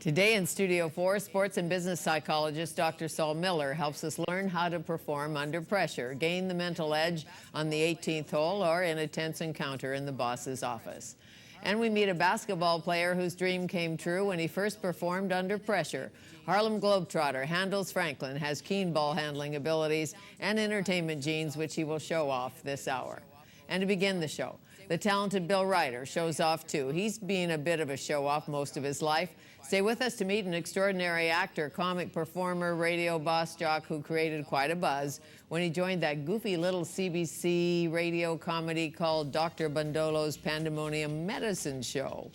Today in Studio 4, sports and business psychologist Dr. Saul Miller helps us learn how to perform under pressure, gain the mental edge on the 18th hole or in a tense encounter in the boss's office. And we meet a basketball player whose dream came true when he first performed under pressure. Harlem Globetrotter Handles Franklin has keen ball handling abilities and entertainment genes, which he will show off this hour. And to begin the show, the talented Bill Reiter shows off too. He's been a bit of a show-off most of his life. Stay with us to meet an extraordinary actor, comic performer, radio boss jock who created quite a buzz when he joined that goofy little CBC radio comedy called Dr. Bondolo's Pandemonium Medicine Show.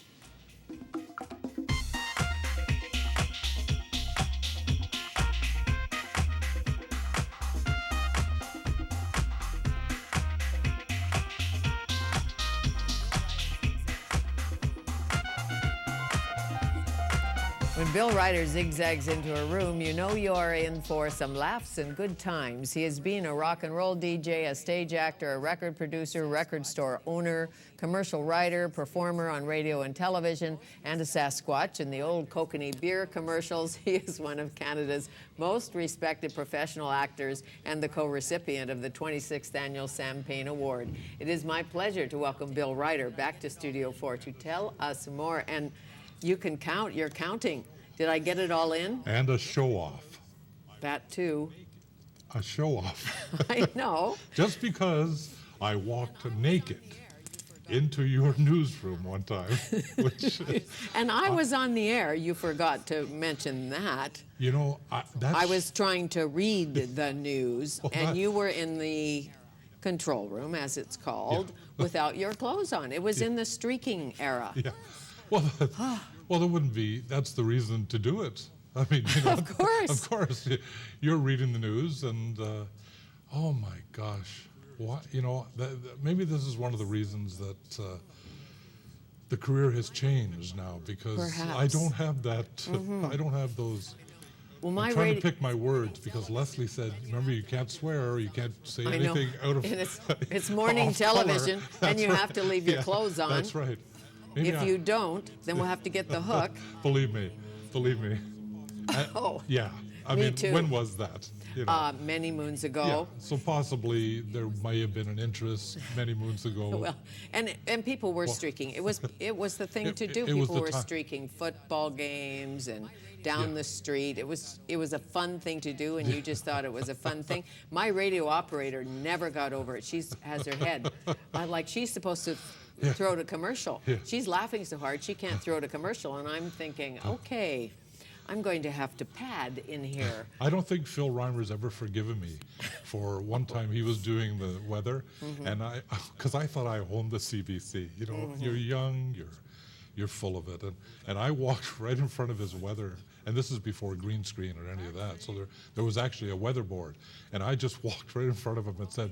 When Bill Reiter zigzags into a room, you know you are in for some laughs and good times. He has been a rock and roll DJ, a stage actor, a record producer, record store owner, commercial writer, performer on radio and television, and a Sasquatch in the old Kokanee beer commercials. He is one of Canada's most respected professional actors and the co-recipient of the 26th Annual Sam Payne Award. It is my pleasure to welcome Bill Reiter back to Studio 4 to tell us more. And you can count, you're counting. Did I get it all in? And a show-off. That too. A show-off. I know. Just because I walked naked into your newsroom one time. Which, and I was on the air. You forgot to mention that. You know, I was trying to read the news, well, and you were in the control room, as it's called, without your clothes on. It was in the streaking era. Yeah. Well, there wouldn't be. That's the reason to do it. I mean, you know, of course. Of course. You're reading the news, and oh my gosh, what? You know, maybe this is one of the reasons that the career has changed now, because Perhaps. I don't have that. I don't have those. Well, I'm trying to pick my words, because Leslie said, remember, you can't swear or you can't say anything out of. And it's morning television, and you have to leave your clothes on. That's right. If you don't, then we'll have to get the hook. Believe me. Oh, yeah. I me mean, too. when was that? You know? Many moons ago. Yeah. So possibly there may have been an interest many moons ago. Well, and people were streaking. It was the thing to do. People were streaking football games and down the street. It was a fun thing to do, and you just thought it was a fun thing. My radio operator never got over it. She has her head like she's supposed to throw to commercial. Yeah. She's laughing so hard she can't throw to commercial, and I'm thinking, okay, I'm going to have to pad in here. I don't think Phil Reimer's ever forgiven me for one time he was doing the weather, and because I thought I owned the CBC. You know, you're young, you're full of it, and I walked right in front of his weather, and this is before green screen or any of that, so there was actually a weather board, and I just walked right in front of him and said,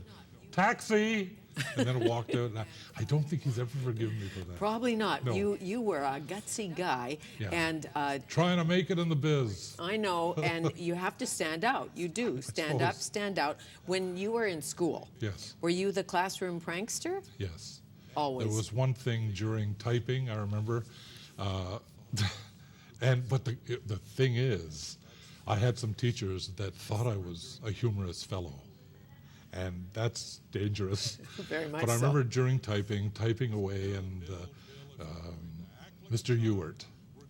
"Taxi!" and then walked out. And I don't think he's ever forgiven me for that. Probably not. No. You were a gutsy guy, and trying to make it in the biz. I know, and you have to stand out. You do stand up, stand out. When you were in school, yes, were you the classroom prankster? Yes, always. There was one thing during typing I remember, but the thing is, I had some teachers that thought I was a humorous fellow. And that's dangerous. Very much But I remember during typing away, and Mr. Ewart,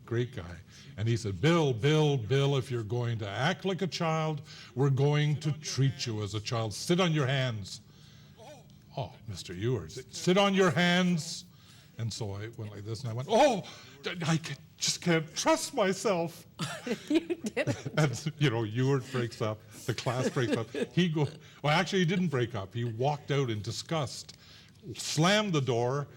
great guy, and he said, Bill, if you're going to act like a child, we're going to treat you as a child. Sit on your hands. Oh, Mr. Ewart, sit on your hands. And so I went like this, and I went, oh, just can't trust myself. You didn't. And, you know, Ewart breaks up, the class breaks up. Well, actually, he didn't break up. He walked out in disgust, slammed the door,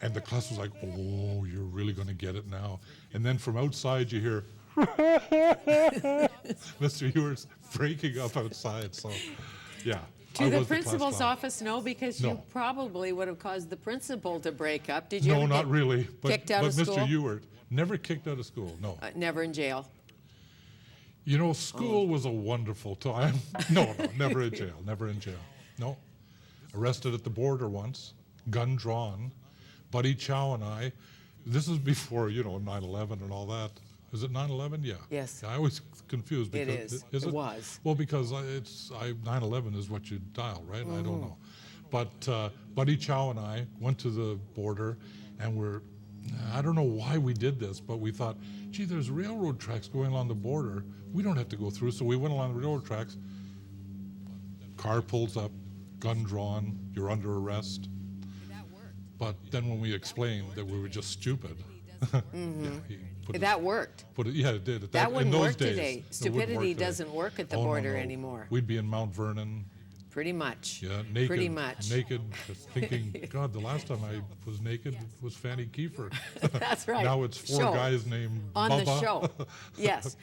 and the class was like, oh, you're really going to get it now. And then from outside, you hear, Mr. Ewart's breaking up outside. So, yeah. To the principal's office, no, because you probably would have caused the principal to break up. Did you? No, not really. Kicked out of school? Mr. Ewart never kicked out of school. No. Never in jail. You know, school was a wonderful time. No, never in jail. Never in jail. No. Arrested at the border once, gun drawn. Buddy Chow and I. This is before 9/11 and all that. Is it 9/11? Yeah. Yes. Yeah, I always confused. It Because, is. Is It it? was. Well, because 9/11 is what you dial, right? I don't know. But Buddy Chow and I went to the border, and I don't know why we did this, but we thought, gee, there's railroad tracks going along the border. We don't have to go through. So we went along the railroad tracks. Car pulls up, gun drawn, you're under arrest. But then when we explained that we were just stupid, That worked. Yeah, it did. That wouldn't in those work days, today. it wouldn't Stupidity work today. doesn't work at the Oh, no, border no. anymore. We'd be in Mount Vernon. Pretty much. Yeah, naked. Pretty much. Naked, thinking, God, the last time I was naked was Fanny Kiefer. That's right. Now it's four Show. guys named On Bubba. the show. Yes.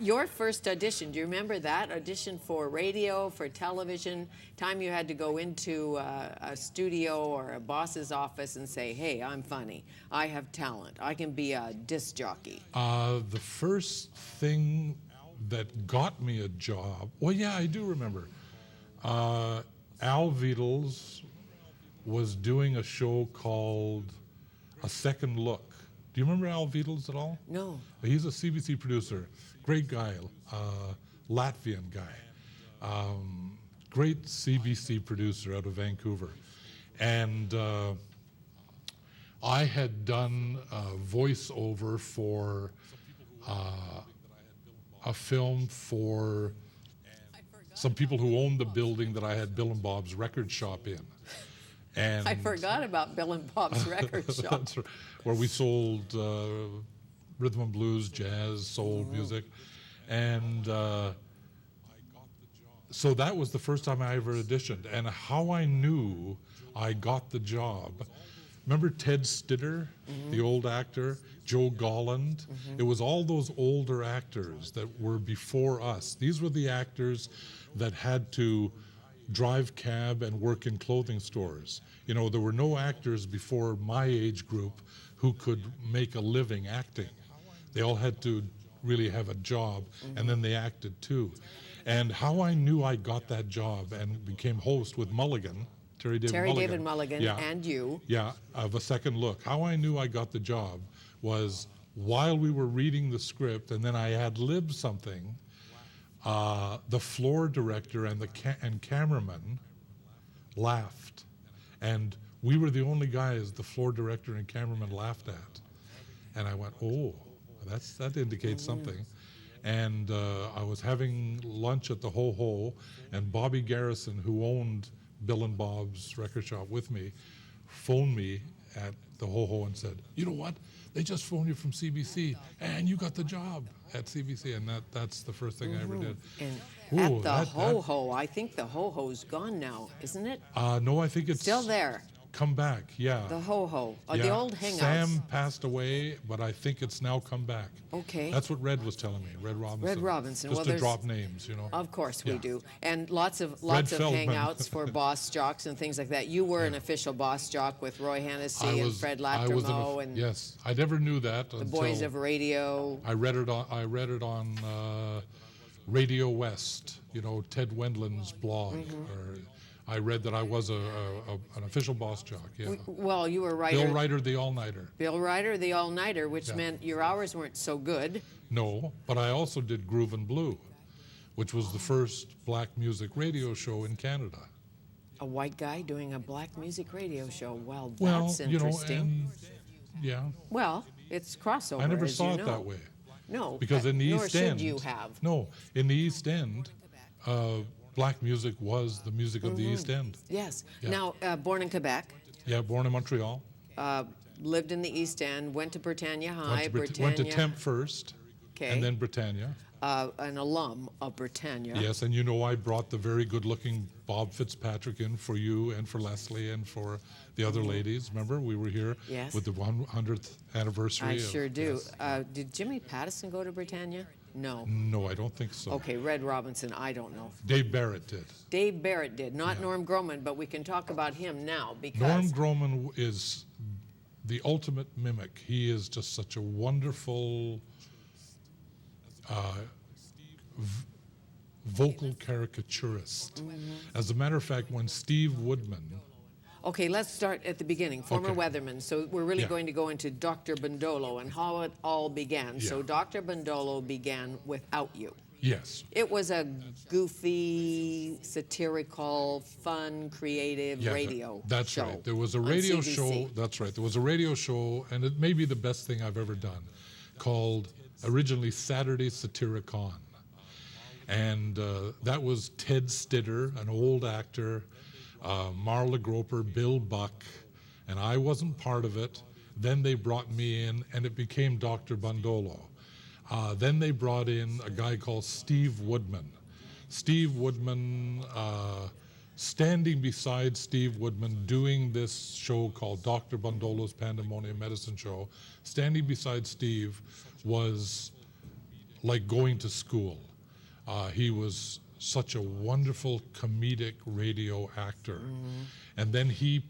Your first audition, do you remember that? Audition for radio, for television, time you had to go into a studio or a boss's office and say, hey, I'm funny. I have talent. I can be a disc jockey. The first thing that got me a job, well, yeah, I do remember. Al Vidals was doing a show called A Second Look. Do you remember Al Vidals at all? No. He's a CBC producer, great guy, Latvian guy, great CBC producer out of Vancouver. And I had done voiceover for a film for some people who owned the building that I had Bill and Bob's record shop in. And I forgot about Bill and Bob's record shop. That's right, where we sold rhythm and blues, jazz, soul music. And so that was the first time I ever auditioned. And how I knew I got the job, remember Ted Stitter, the old actor, Joe Golland? It was all those older actors that were before us. These were the actors that had to drive cab and work in clothing stores. You know, there were no actors before my age group who could make a living acting. They all had to really have a job, and then they acted too. And how I knew I got that job and became host with Mulligan, Terry David Mulligan, yeah, and you. Yeah, of A Second Look. How I knew I got the job was while we were reading the script, and then I ad-libbed something, the floor director and the cameraman laughed. And we were the only guys the floor director and cameraman laughed at. And I went, oh, that indicates something. And I was having lunch at the Ho Ho, and Bobby Garrison, who owned Bill and Bob's record shop with me, phoned me at the Ho Ho and said, you know what? They just phoned you from CBC, and you got the job at CBC. And that's the first thing I ever did. And at the Ho Ho, I think the Ho Ho's gone now, isn't it? No, I think it's Still there. Come back, yeah. The Ho Ho, Yeah. the old hangouts. Sam passed away, but I think it's now come back. Okay. That's what Red was telling me, Red Robinson. Red Robinson. Just Well, to there's- drop names, you know. Of course we Yeah. do. And lots of Feldman. hangouts for boss jocks and things like that. You were an official boss jock with Roy Hennessy and Fred Latromo and yes, I never knew that the until Boys of Radio. I read it on Radio West, you know, Ted Wendland's blog. Or I read that I was an official boss jock, yeah. Well, you were writer. Bill Reiter, the all-nighter. Bill Reiter, the all-nighter, which meant your hours weren't so good. No, but I also did Groove and Blue, which was the first black music radio show in Canada. A white guy doing a black music radio show. Well, Well, that's you know, interesting. and yeah, Well, it's crossover. I never as saw you it know. that way. No, Because in the nor East should End, you have. No, in the East End, black music was the music of the East End. Yes. Yeah. Now, born in Quebec, Yeah, born in Montreal. lived in the East End, went to Britannia High. Went to Temp first, Okay. and then Britannia. An alum of Britannia. Yes, and you know I brought the very good-looking Bob Fitzpatrick in for you and for Leslie and for the other ladies. Remember, we were here Yes. with the 100th anniversary. I of- sure do. yes. Did Jimmy Pattison go to Britannia? No. No, I don't think so. Okay, Red Robinson, I don't know. Dave Barrett did. Dave Barrett did, not Norm Groman, but we can talk about him now because Norm Groman is the ultimate mimic. He is just such a wonderful vocal caricaturist. As a matter of fact, when Steve Woodman Okay, let's start at the beginning. Former Okay. weatherman. So we're really Yeah. going to go into Dr. Bandolo and how it all began. So Yeah. Dr. Bandolo began without you. Yes. It was a goofy, satirical, fun, creative Yeah, radio that's show. right. There was a on radio CBC. show. That's right. There was a radio show, and it may be the best thing I've ever done, called originally Saturday Satiricon. And that was Ted Stitter, an old actor, Marla Groper, Bill Buck, and I wasn't part of it. Then they brought me in, and it became Dr. Bandolo. Then they brought in a guy called Steve Woodman. Steve Woodman, standing beside Steve Woodman, doing this show called Dr. Bandolo's Pandemonium Medicine Show, standing beside Steve was like going to school. He was such a wonderful comedic radio actor. And then he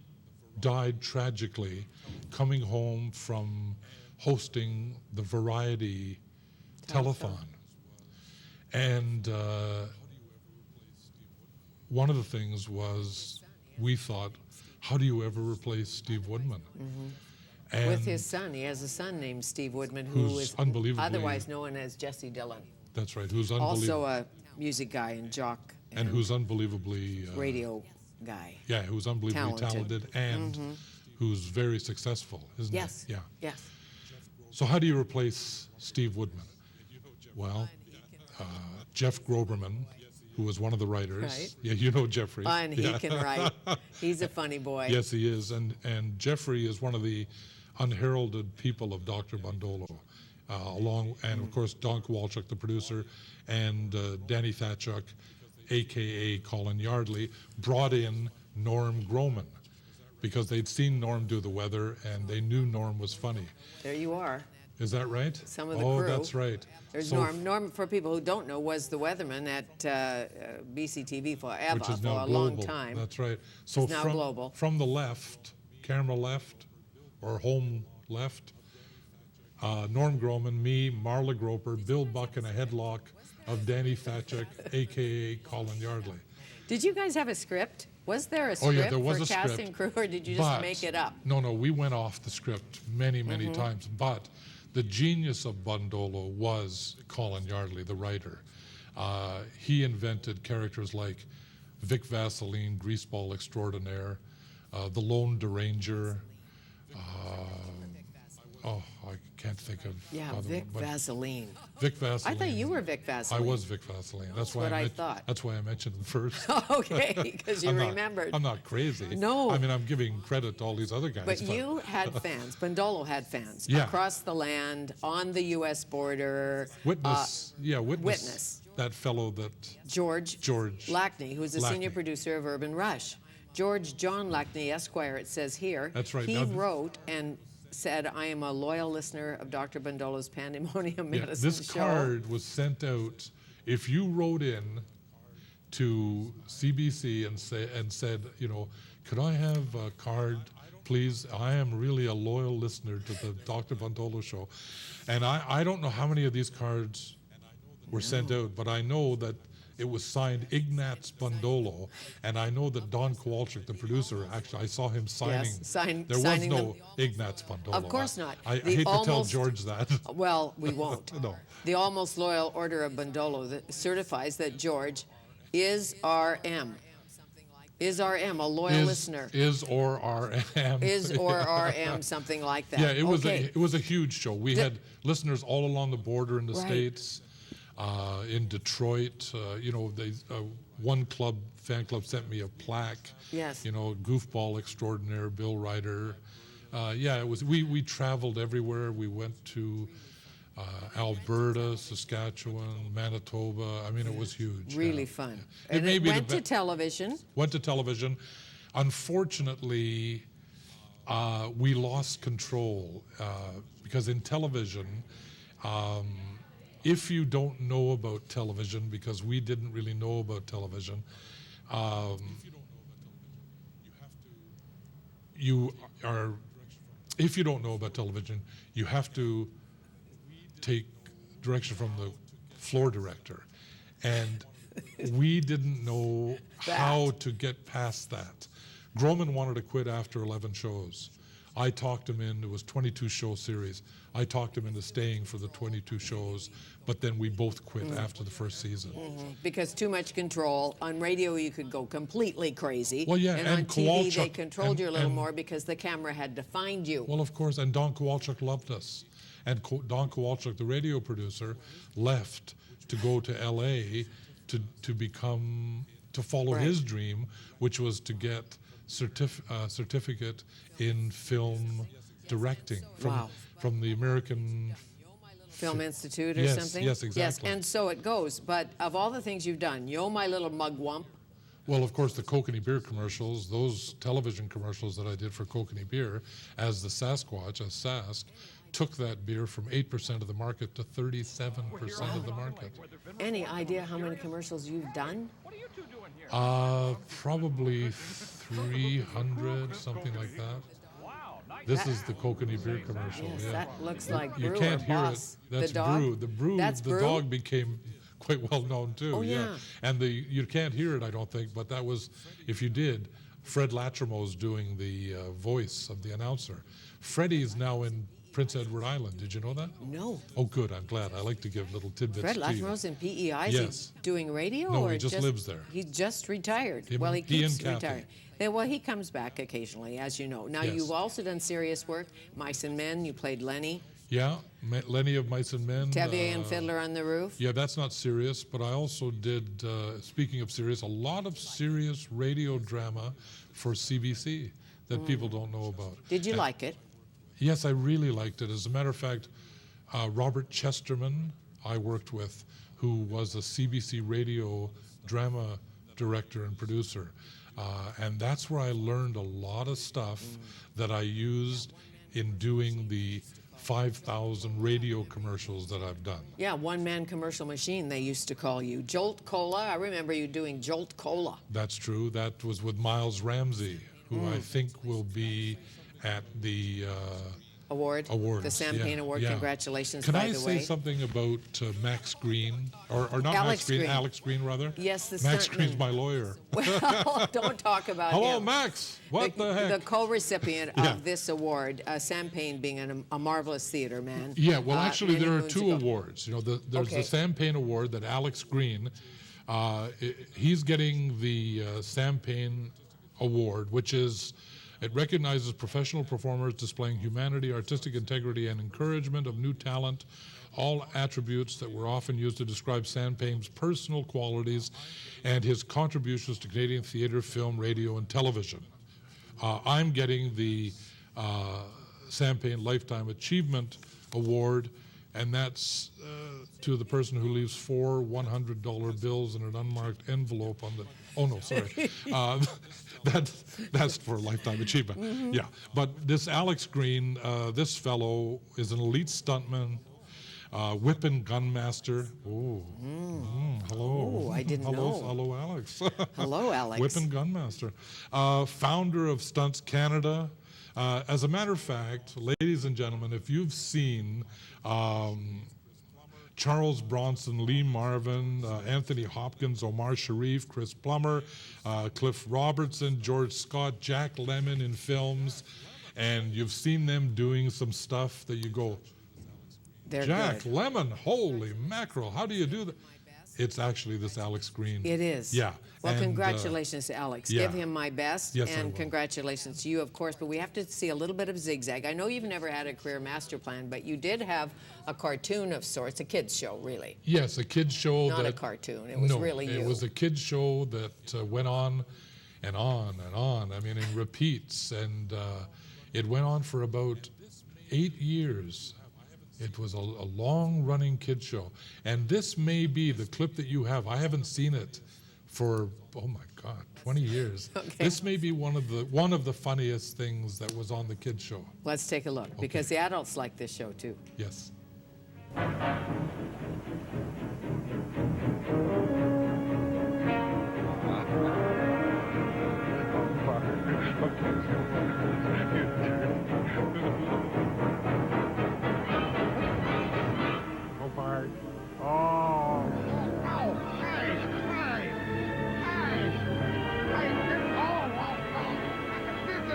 died tragically coming home from hosting the Variety telethon. And one of the things was, we thought, how do you ever replace Steve Woodman? And With his son. He has a son named Steve Woodman, who Who's is unbelievably- otherwise known as Jesse Dillon. that's right, who's Also a music guy and jock and who's unbelievably radio guy. yeah, who's unbelievably Talented. and who's very successful, isn't Yes. he? Yeah. Yes. So how do you replace Steve Woodman? Well, Jeff Groberman, who was one of the writers. Right. Yeah, you know Jeffrey. And he Yeah. can write. He's a funny boy. Yes, he is. And Jeffrey is one of the unheralded people of Dr. Bandolo, and of course Don Kowalczyk, the producer, and Danny Thatchuk, a.k.a. Colin Yardley, brought in Norm Groman because they'd seen Norm do the weather and they knew Norm was funny. There you are. Is that right? Some of the Oh, crew. that's right. There's So- Norm. Norm, for people who don't know, was the weatherman at BCTV forever, which is for now a global. long time. That's right. So It's now global. from the left, camera left, or home left, Norm Groman, me, Marla Groper, Bill Buck in a headlock of Danny Thatchuk, a.k.a. Colin Yardley. Did you guys have a script? Was there a Oh, script yeah, there was for a script, casting crew, or did you just But- make it up? No, we went off the script many, many times. But the genius of Bandolo was Colin Yardley, the writer. He invented characters like Vic Vaseline, Greaseball Extraordinaire, the Lone Deranger. I can't think of. Yeah, other Vic one, but Vaseline. Vic Vaseline. I thought you were Vic I Vaseline. was Vic Vaseline. That's what I thought. That's why I mentioned him first. Okay, because you I'm not- remembered. I'm not crazy. No. I mean, I'm giving credit to all these other guys. But you had fans. Bandolo had fans Yeah. across the land, on the U.S. border. Witness. Witness. Witness. That fellow that. George Lackney. Lackney, who's the Lackney. senior producer of Urban Rush. George John Lackney, Esquire, it says here. That's right. He Now, wrote and said, I am a loyal listener of Dr. Bandolo's Pandemonium Yeah, Medicine this Show. card was sent out if you wrote in to CBC and said, could I have a card, please? I am really a loyal listener to the Dr. Bandolo show. And I don't know how many of these cards were sent out, but I know that it was signed Ignaz Bandolo, and I know that Don Kowalczyk, the producer, actually, I saw him signing. There was signing no them. Ignaz Bandolo. Of course not. I The hate to tell almost- George that. Well, we won't. No. The Almost Loyal Order of Bandolo that certifies that George is RM. Is RM, a loyal listener. Is or RM. Is or RM, something like that. Yeah, it was okay. it was a huge show. We had listeners all along the border in the Right. States, in Detroit. One fan club sent me a plaque. Yes. Goofball extraordinaire, Bill Reiter. It was. We traveled everywhere. We went to Alberta, Saskatchewan, Manitoba. I mean, it was huge. Really yeah. fun. It And may it be the went to be- television. Went to television. Unfortunately, we lost control because in television, if you don't know about television, because we didn't really know about television, if you don't know about television, you have to take direction from the floor director. And we didn't know how to get past that. Groman wanted to quit after 11 shows. I talked him in, it was 22 show series. I talked him into staying for the 22 shows, but then we both quit after the first season. Because too much control. On radio, you could go completely crazy. Well, yeah, and and on TV, they Kowalczyk- controlled you a little and- more because the camera had to find you. Well, of course, and Don Kowalczyk loved us. And Don Kowalczyk, the radio producer, left to go to LA to follow Right. his dream, which was to get certificate in film directing Wow. from the American. Film Institute or Yes, something? yes, exactly. Yes, and so it goes. But of all the things you've done, Yo My Little Mugwump, Well, of course, the Kokanee Beer commercials, those television commercials that I did for Kokanee Beer, as the Sasquatch, as Sask, took that beer from 8% of the market to 37% of the market. any idea how many commercials you've done? Probably 300, something like that. This is the Kokanee Beer commercial. Yes, yeah. that looks like You Brew can't or hear Boss. it. That's the dog? Brew. The Brew, That's the Brew? dog became quite well known too. Oh, yeah. And you can't hear it, I don't think, but that was, if you did, Fred Latrimo's doing the voice of the announcer. Freddie's now in Prince Edward Island. Did you know that? No. Oh, good. I'm glad. I like to give little tidbits Fred to you. Latrimo's in PEI? Is Yes. he doing radio? No, or he just lives there. He just retired. Him- Well, he he keeps and Kathy. retiring. Well, he comes back occasionally, as you know. Now, Yes. you've also done serious work. Mice and Men, you played Lenny. Yeah, Lenny of Mice and Men. Tevier and Fiddler on the Roof. Yeah, that's not serious, but I also did, speaking of serious, a lot of serious radio drama for CBC that people don't know about. Did you And- like it? Yes, I really liked it. As a matter of fact, Robert Chesterman, I worked with, who was a CBC radio drama director and producer. And that's where I learned a lot of stuff that I used in doing the 5,000 radio commercials that I've done. Yeah, one-man commercial machine, they used to call you. Jolt Cola, I remember you doing Jolt Cola. That's true. That was with Miles Ramsey, who I think will be at the Award. awards. The Sam Payne yeah, Award. yeah. Congratulations, Can by I the say way. something about Max Green, or not Alex Max Green, Green. Alex Green rather? Yes, the Max stuntman. Green's my lawyer. Well, don't talk about Hello, him. Max. What the heck? The co-recipient Yeah. of this award, Sam Payne being a marvelous theater man. Yeah, well, actually, many there are moons two ago. awards. You know, there's Okay. the Sam Payne Award that Alex Green, he's getting the Sam Payne Award, which is, it recognizes professional performers displaying humanity, artistic integrity, and encouragement of new talent, all attributes that were often used to describe Sam Payne's personal qualities and his contributions to Canadian theater, film, radio, and television. I'm getting the Sam Payne Lifetime Achievement Award, and that's to the person who leaves 4 $100 bills in an unmarked envelope on the. Oh no, sorry, that's for lifetime achievement. Yeah, but this Alex Green, this fellow is an elite stuntman, whipping gunmaster. Oh, hello. Oh, I didn't hello, know. Hello, Alex. Hello, Alex. Whipping gunmaster, founder of Stunts Canada. As a matter of fact, ladies and gentlemen, if you've seen Charles Bronson, Lee Marvin, Anthony Hopkins, Omar Sharif, Chris Plummer, Cliff Robertson, George Scott, Jack Lemmon in films, and you've seen them doing some stuff that you go, They're Jack good. Lemmon, holy mackerel, how do you do that? It's actually this Alex Green. It is. Yeah. Well, and, congratulations to Alex. yeah. Give him my best. Yes, I and will. congratulations to you, of course. But we have to see a little bit of zigzag. I know you've never had a career master plan, but you did have a cartoon of sorts, a kid's show, really. Yes, a kid's show Not that... a cartoon. It was no, really you. it was a kid's show that went on and on and on. I mean, in repeats. And it went on for about 8 years. It was a long-running kid show. And this may be the clip that you have. I haven't seen it for, oh my God, 20 years. Okay. This may be one of the funniest things that was on the kids show. Let's take a look, because the adults like this show, too. Yes.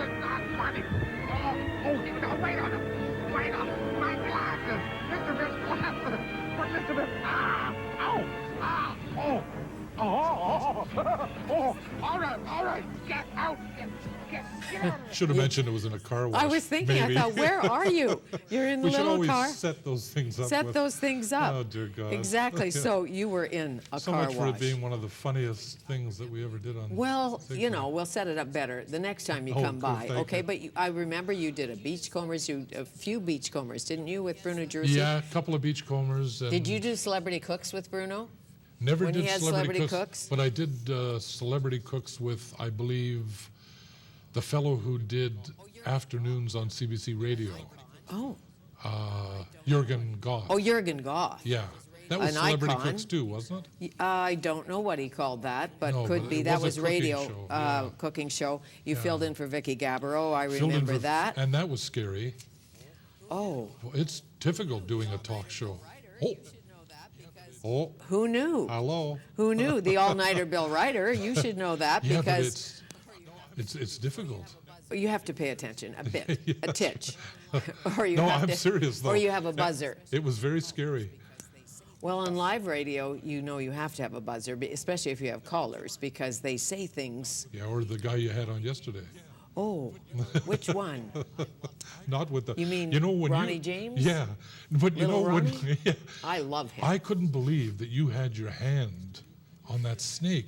is not funny. No, wait on him. Wait on him. My glasses. Mr. Biff's glasses. But Mr. Biff, all right. Get out. Get out. Should have mentioned it was in a car wash. I was thinking, maybe. I thought, where are you? You're in the We should little always car. set those things up. Set those things up. Oh, dear God. Exactly. Yeah. So you were in a So car much for wash. it being one of the funniest things that we ever did on. Well, Segway. you know, we'll set it up better the next time you Oh, come cool, by. thank Okay, you. but I remember you did a few beachcombers, didn't you, with Bruno Jersey? Yeah, a couple of beachcombers. And Did you do Celebrity Cooks with Bruno? Never when did he had Celebrity Celebrity Cooks, Cooks? but I did Celebrity Cooks with, I believe, the fellow who did afternoons on CBC Radio, Oh. Jürgen Goff. Oh, Jürgen Goff. Yeah, that was An Celebrity icon. Cooks too, wasn't it? I don't know what he called that, but No, could but be. it That was was a cooking radio show, yeah. cooking show. You Yeah. filled in for Vicky Gabbro. I Filled in remember for- that. And that was scary. Oh, Well, it's difficult doing a talk show. Oh, who knew? hello. Who knew? The all-nighter Bill Reiter. You should know that Yeah, but because it's difficult. you have to pay attention a bit, a Yes. titch, or you No, have I'm to, serious though. or you have a buzzer. It was very scary. Well, on live radio, you know you have to have a buzzer, especially if you have callers, because they say things. Yeah, or the guy you had on yesterday. Oh, which one? Not with the. You mean when Ronnie James? Yeah, but you Little know when. Ronnie? Yeah, I love him. I couldn't believe that you had your hand on that snake.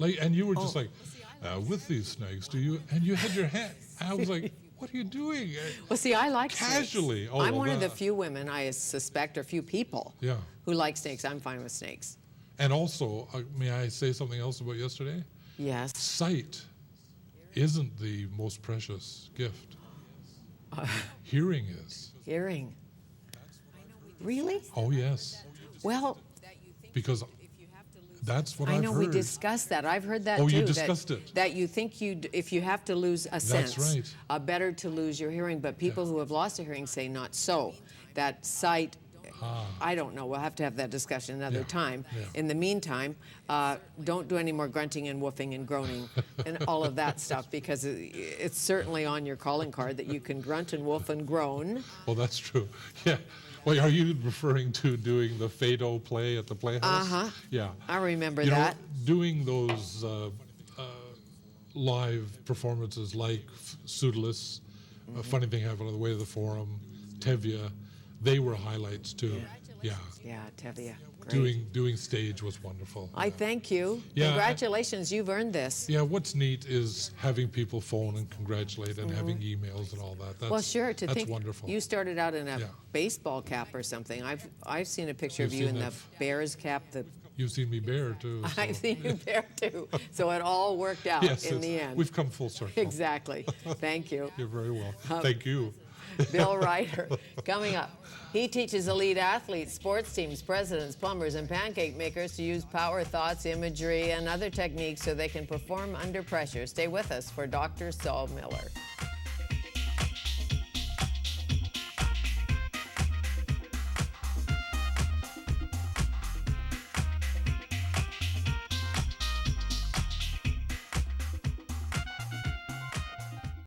And you were just Oh. like, with these snakes, do you? And you had your hand. I was like, what are you doing? Well, see, I like Casually. snakes. Oh, I'm well, one of the that- few women, I suspect, or few people Yeah. who like snakes. I'm fine with snakes. And also, may I say something else about yesterday? Yes. Sight isn't the most precious gift. Hearing is. Hearing. Really? Oh, yes. Well, Because that's what I I've know heard. we discussed that. I've heard that Oh, too. you discussed it. That you think if you have to lose a sense, right. Better to lose your hearing. But people who have lost a hearing say not so. That sight. I don't know. We'll have to have that discussion another Yeah, time. yeah. In the meantime, don't do any more grunting and woofing and groaning and all of that stuff, because it's certainly on your calling card that you can grunt and woof and groan. Well, that's true. Yeah. Well, are you referring to doing the Fado play at the Playhouse? Uh-huh. Yeah. I remember You know, that. doing those live performances like Pseudolus, a funny thing happened on the way to the Forum, Tevye, they were highlights too. Yeah. Yeah, Tevye. Great. Doing stage was wonderful. I thank you. Yeah, Congratulations, you've earned this. Yeah, what's neat is having people phone and congratulate and having emails and all that. That's, Well, sure. To that's think wonderful. you started out in a Yeah. baseball cap or something. I've seen a picture You've of you in seen the that. Bears cap. You've seen me bare too. So. I've seen you there too. So it all worked out Yes, in the end. we've come full circle. Exactly. Thank you. You're very welcome. Thank you. Bill Reiter. Coming up, he teaches elite athletes, sports teams, presidents, plumbers, and pancake makers to use power thoughts, imagery, and other techniques so they can perform under pressure. Stay with us for Dr. Saul Miller.